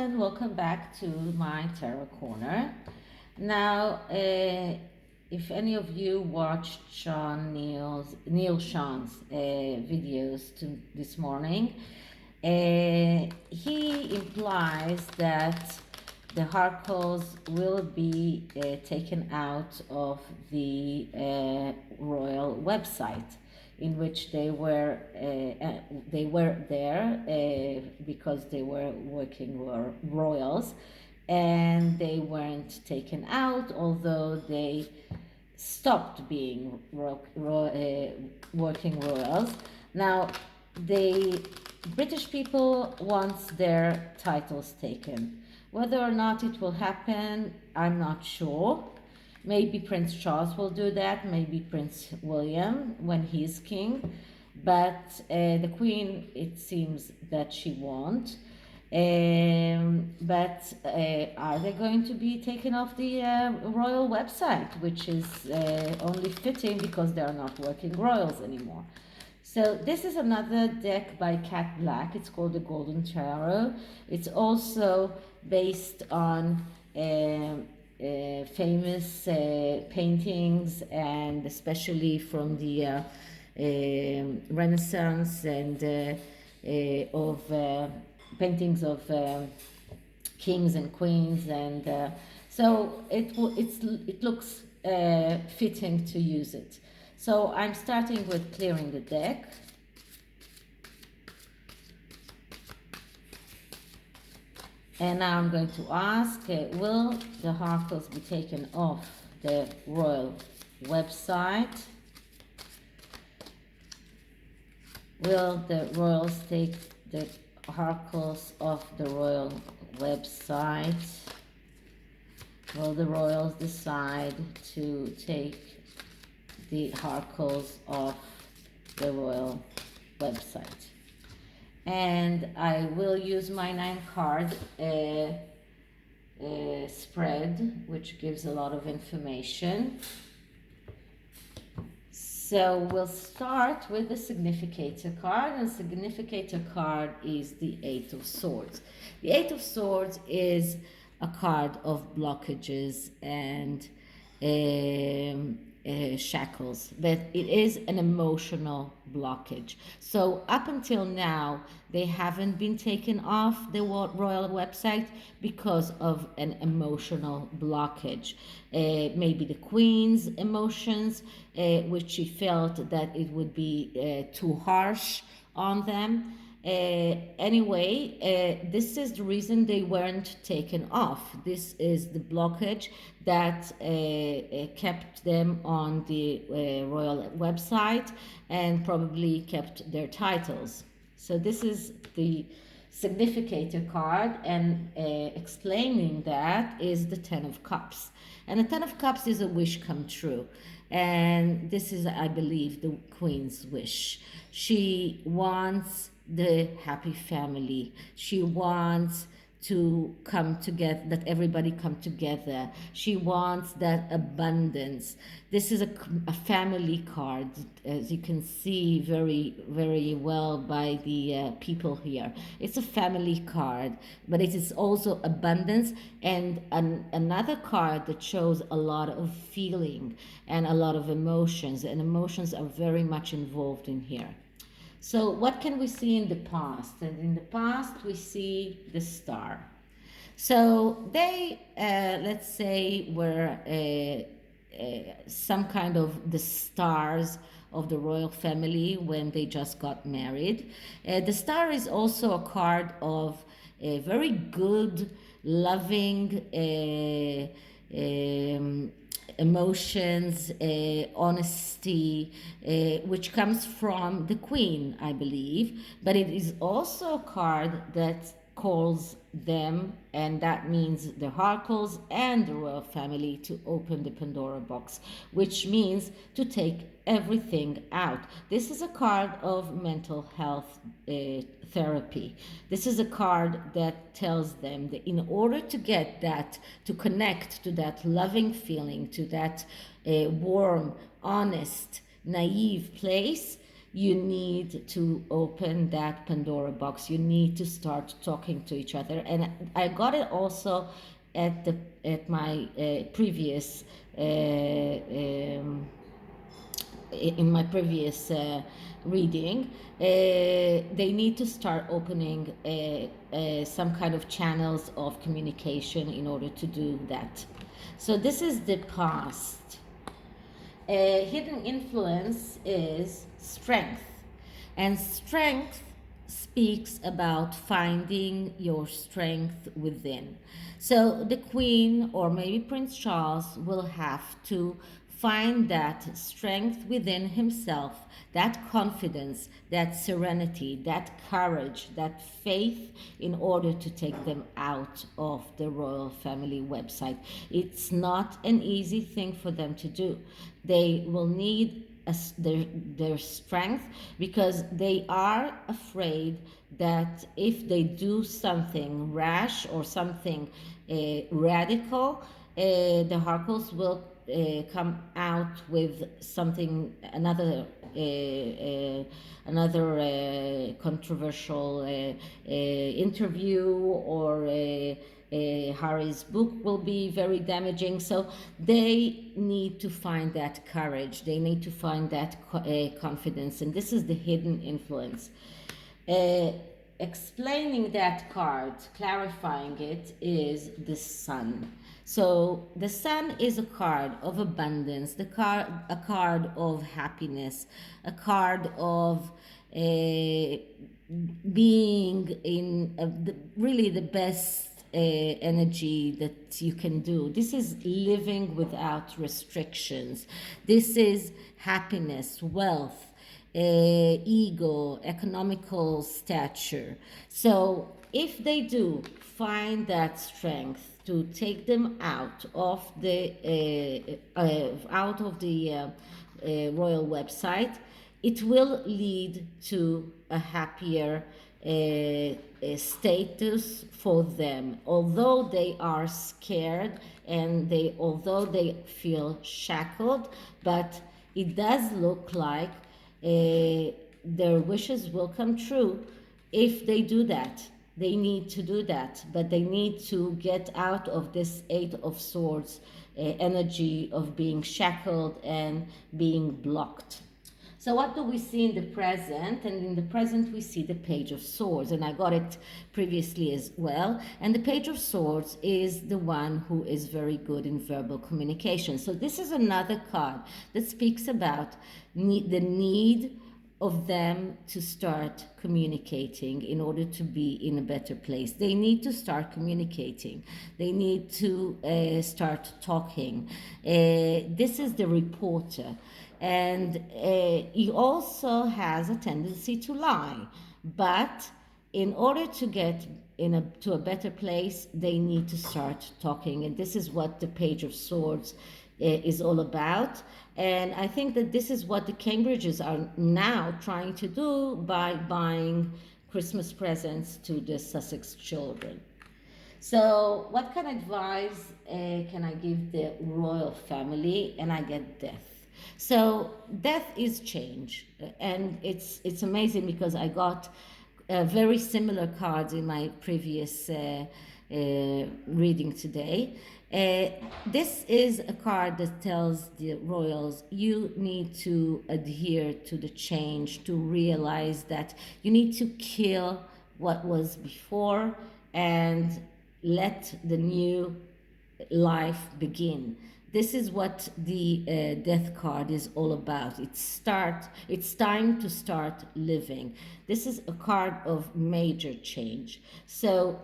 and welcome back to my Tarot Corner. Now, if any of you watched Neil Sean's videos this morning, he implies that the harkles will be taken out of the royal website, in which they were there because they were working royals, and they weren't taken out, although they stopped being working royals. Now, the British people want their titles taken. Whether or not it will happen, I'm not sure. Maybe Prince Charles will do that, maybe Prince William when he's king, but the Queen, it seems that she won't. But are they going to be taken off the royal website, which is only fitting because they are not working royals anymore. So this is another deck by Cat Black. It's called the Golden Tarot. It's also based on famous paintings, and especially from the Renaissance, and of paintings of kings and queens, and so it looks fitting to use it. So I'm starting with clearing the deck. And now I'm going to ask, will the harkles be taken off the royal website? Will the royals take the harkles off the royal website? Will the royals decide to take the harkles off the royal website? And I will use my 9-card spread, which gives a lot of information. So we'll start with the significator card, and significator card is the 8 of Swords. The 8 of Swords is a card of blockages and shackles, but it is an emotional blockage. So up until now, they haven't been taken off the royal website because of an emotional blockage. Maybe the Queen's emotions, which she felt that it would be too harsh on them. Anyway, this is the reason they weren't taken off. This is the blockage that kept them on the royal website and probably kept their titles. So this is the significator card, and explaining that is the 10 of Cups. And the 10 of Cups is a wish come true. And this is, I believe, the Queen's wish. She wants the happy family. She wants to come together, that everybody come together. She wants that abundance. This is a family card, as you can see very, very well by the people here. It's a family card, but it is also abundance, and another card that shows a lot of feeling and a lot of emotions, and emotions are very much involved in here. So what can we see in the past? And in the past, we see the Star. So they, let's say, were some kind of the stars of the royal family when they just got married. The Star is also a card of a very good, loving, emotions, honesty, which comes from the Queen, I believe, but it is also a card that calls them, and that means the harkles and the royal family, to open the Pandora box, which means to take everything out. This is a card of mental health therapy. This is a card that tells them that in order to get that, to connect to that loving feeling, to that warm, honest, naive place, you need to open that Pandora box. You need to start talking to each other. And I got it also at my previous in my previous reading. They need to start opening some kind of channels of communication in order to do that. So this is the past. Hidden influence is strength, and strength speaks about finding your strength within. So the Queen, or maybe Prince Charles, will have to find that strength within himself, that confidence, that serenity, that courage, that faith, in order to take them out of the royal family website. It's not an easy thing for them to do. They will need their strength, because they are afraid that if they do something rash or something radical, the harkles will come out with something, another controversial interview, or Harry's book will be very damaging. So they need to find that courage. They need to find that confidence, and this is the hidden influence. Explaining that card, clarifying it, is the Sun. So the Sun is a card of abundance, a card of happiness, a card of being in really the best energy that you can do. This is living without restrictions. This is happiness, wealth, ego, economical stature. So if they do find that strength to take them out of the royal website, it will lead to a happier status for them. Although they are scared, and although they feel shackled, but it does look like their wishes will come true if they do that. They need to do that, but they need to get out of this Eight of Swords energy of being shackled and being blocked. So what do we see in the present? And in the present we see the Page of Swords, and I got it previously as well. And the Page of Swords is the one who is very good in verbal communication. So this is another card that speaks about the need of them to start communicating in order to be in a better place. They need to start communicating. They need to start talking. This is the reporter. And he also has a tendency to lie. But in order to get to a better place, they need to start talking. And this is what the Page of Swords is all about. And I think that this is what the Cambridges are now trying to do by buying Christmas presents to the Sussex children. So what kind of advice can I give the royal family? And I get death. So death is change, and it's amazing because I got very similar cards in my previous reading today. This is a card that tells the royals you need to adhere to the change, to realize that you need to kill what was before and let the new life begin. This is what the death card is all about. It's time to start living. This is a card of major change. So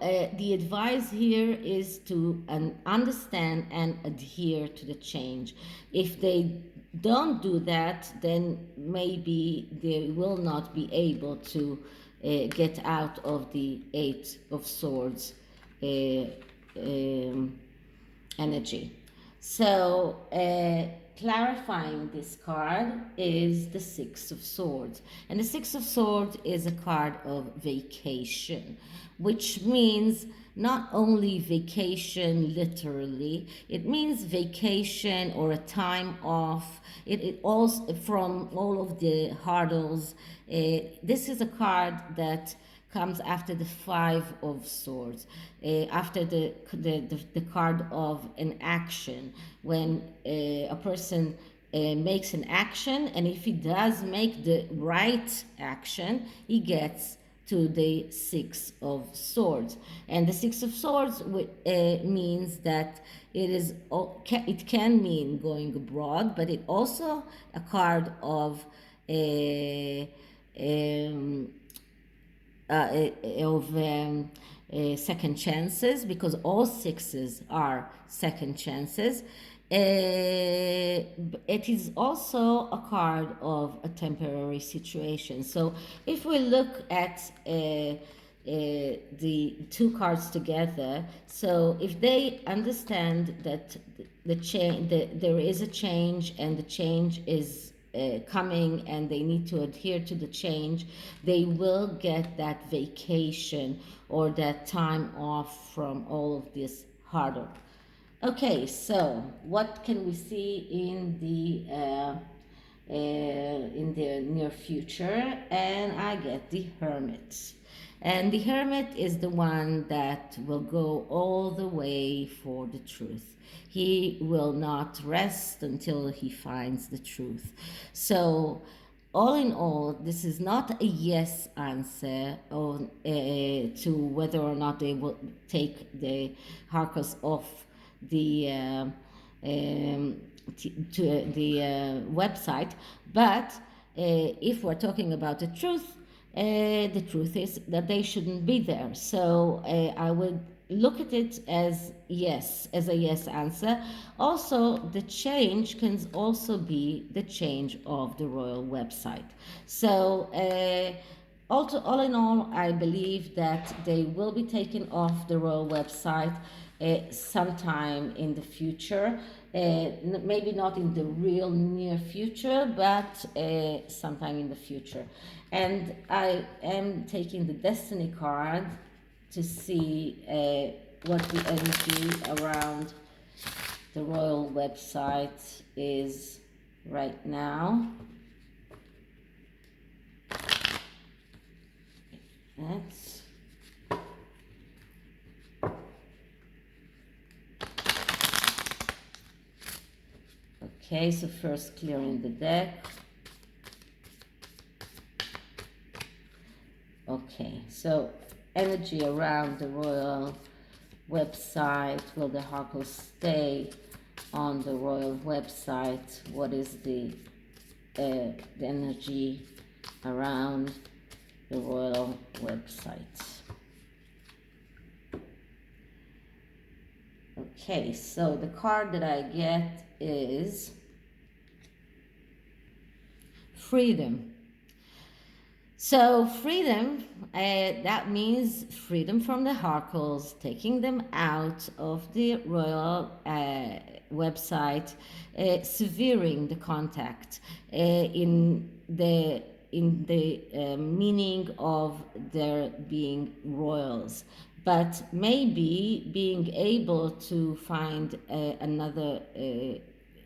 the advice here is to understand and adhere to the change. If they don't do that, then maybe they will not be able to get out of the Eight of Swords energy. So clarifying this card is the Six of Swords. And the Six of Swords is a card of vacation, which means not only vacation literally, it means vacation or a time off. It also from all of the hurdles. This is a card that comes after the Five of Swords, after the card of an action. When a person makes an action, and if he does make the right action, he gets to the Six of Swords. And the Six of Swords means that it can mean going abroad, but it also a card of second chances, because all sixes are second chances. It is also a card of a temporary situation. So if we look at the two cards together, so if they understand that there is a change, and the change is coming, and they need to adhere to the change, they will get that vacation or that time off from all of this hurdle. Okay, so what can we see in the near future? And I get the Hermit. And the Hermit is the one that will go all the way for the truth. He will not rest until he finds the truth. So, all in all, this is not a yes answer to whether or not they will take the harkles off the website. But if we're talking about the truth is that they shouldn't be there. So I would look at it as yes, as a yes answer. Also, the change can also be the change of the royal website. So all in all, I believe that they will be taken off the royal website sometime in the future. Maybe not in the real near future, but sometime in the future. And I am taking the Destiny card to see what the energy around the royal website is right now. That's okay, so first clearing the deck. Okay, so energy around the royal website. Will the harkles stay on the royal website? What is the energy around the royal website? Okay, so the card that I get is freedom. So freedom, that means freedom from the harkles, taking them out of the royal website, severing the contact in the meaning of their being royals, but maybe being able to find another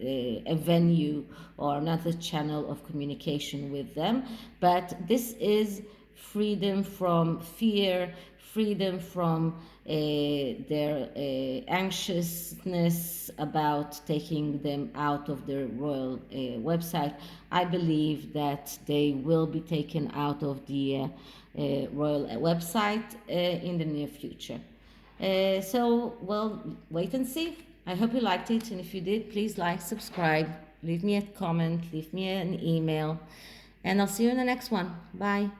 a venue or another channel of communication with them. But this is freedom from fear, freedom from their anxiousness about taking them out of the royal website. I believe that they will be taken out of the royal website in the near future. So, well, wait and see. I hope you liked it, and if you did, please like, subscribe, leave me a comment, leave me an email, and I'll see you in the next one. Bye.